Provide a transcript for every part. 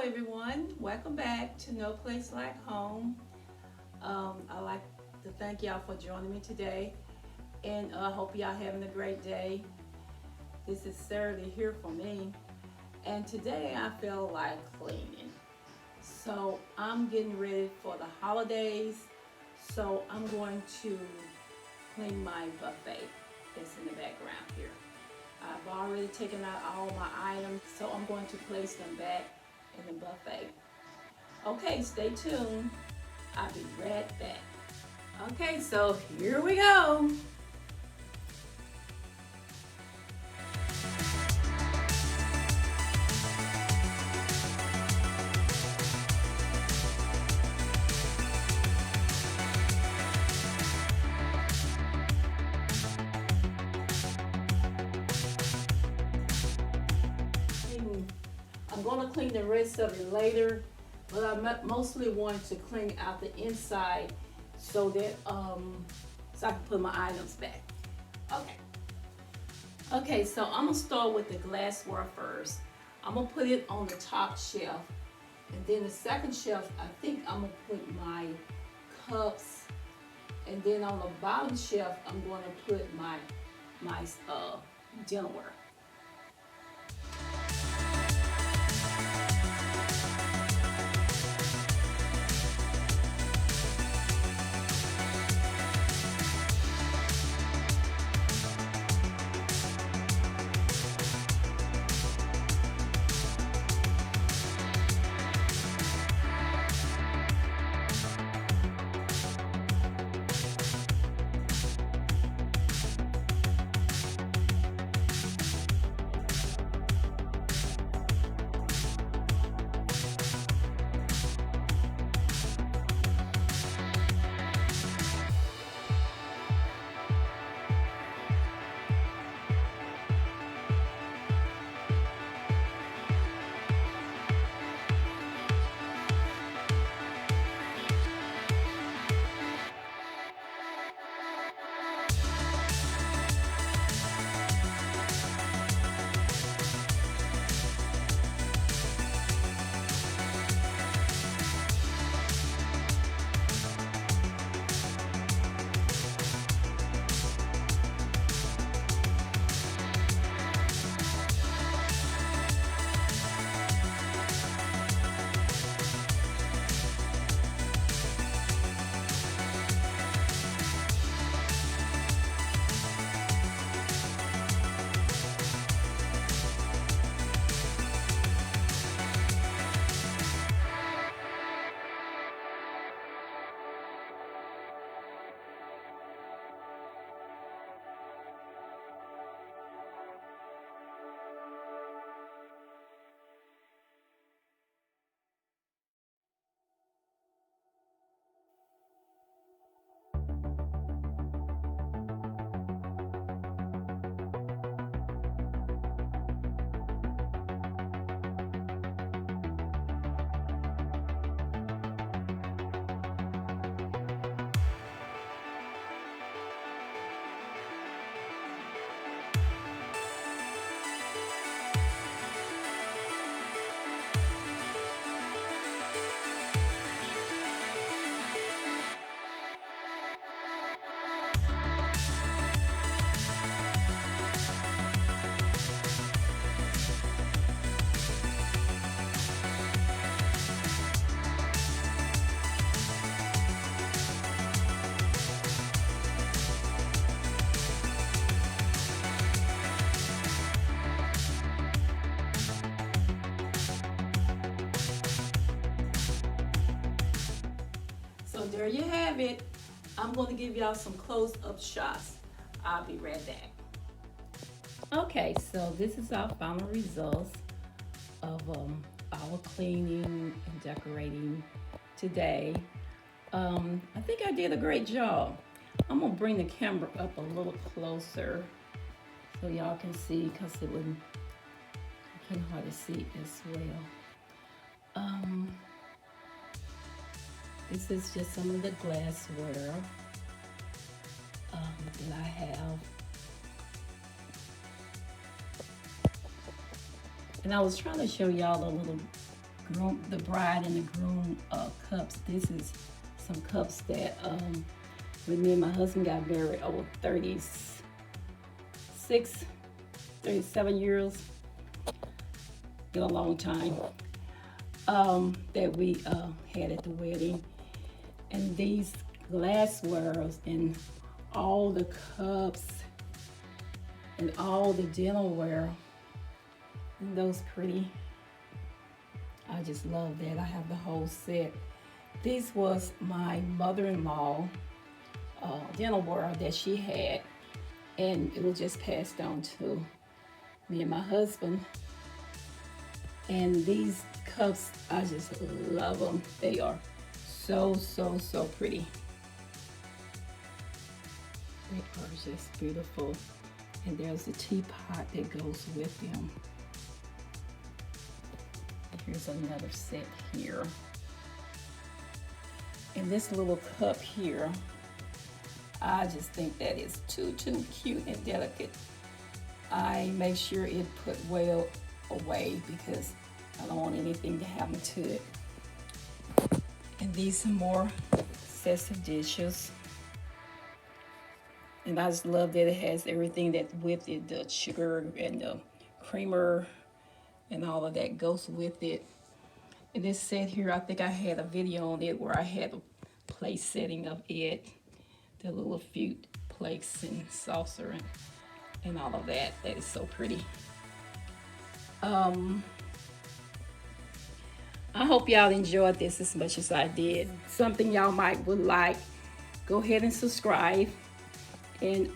everyone. Welcome back to No Place Like Home. I'd like to thank y'all for joining me today, and I hope y'all having a great day. This is Saturday here for me, and today I feel like cleaning. So I'm getting ready for the holidays. So I'm going to clean my buffet that's in the background here. I've already taken out all my items, so I'm going to place them back in the buffet. Okay, stay tuned. I'll be right back. Okay, so here we go. I'm gonna clean the rest of it later, but I mostly want to clean out the inside so that so I can put my items back. Okay. Okay, so I'm gonna start with the glassware first. I'm gonna put it on the top shelf, and then the second shelf, I think I'm gonna put my cups, and then on the bottom shelf, I'm gonna put my dinnerware. So there you have it. I'm going to give y'all some close-up shots. I'll be right back. Okay, so this is our final results of our cleaning and decorating today. I think I did a great job. I'm gonna bring the camera up a little closer so y'all can see, because it wouldn't, I can hardly see as well. This is just some of the glassware that I have. And I was trying to show y'all a little the bride and the groom cups. This is some cups that when me and my husband got married over 37 years, been a long time, that we had at the wedding. And these glasswares and all the cups and all the dinnerware, and those pretty. I just love that. I have the whole set. This was my mother-in-law dinnerware that she had, and it was just passed on to me and my husband. And these cups, I just love them. They are so pretty. They are just beautiful. And there's a teapot that goes with them. Here's another set here. And this little cup here, I just think that is too cute and delicate. I make sure it put well away because I don't want anything to happen to it. And these are more sets of dishes. And I just love that it has everything that with it, the sugar and the creamer and all of that goes with it. And this set here, I think I had a video on it where I had a place setting of it, the little few plates and saucer and all of that. That is so pretty. I hope y'all enjoyed this as much as I did. Something y'all would like, go ahead and subscribe and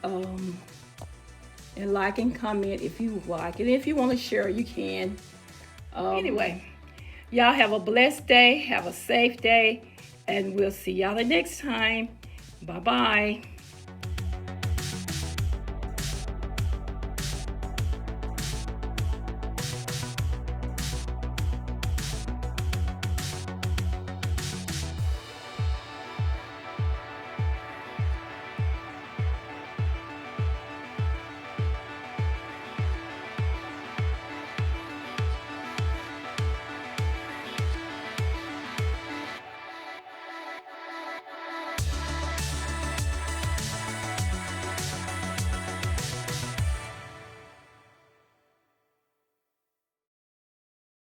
like and comment if you like. And if you want to share, you can. Anyway, y'all have a blessed day, have a safe day, and we'll see y'all the next time. Bye-bye.